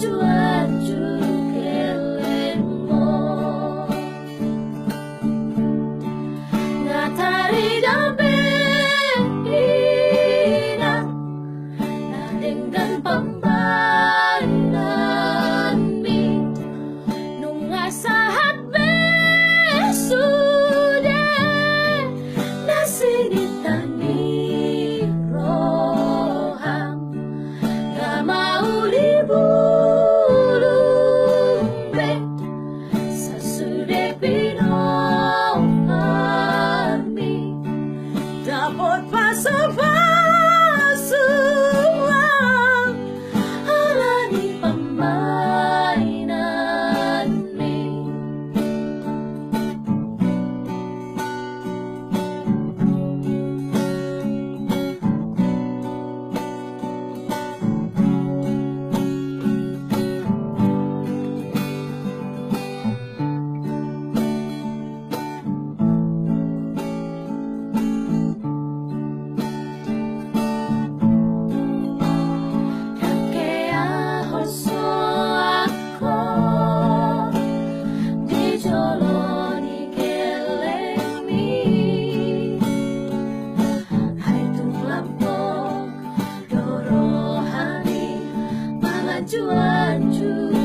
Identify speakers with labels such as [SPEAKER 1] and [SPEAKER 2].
[SPEAKER 1] cuacu kelenmo ngatari dabe ina na dengan pambanan mi nung asahat besude nasinita ni roham ga mau libulumbe sasude pinong kami dapat pasapasuang alani pamainan mi Kaya hoso ako di joloni kelemi hai tulampok dorohani mga cuacu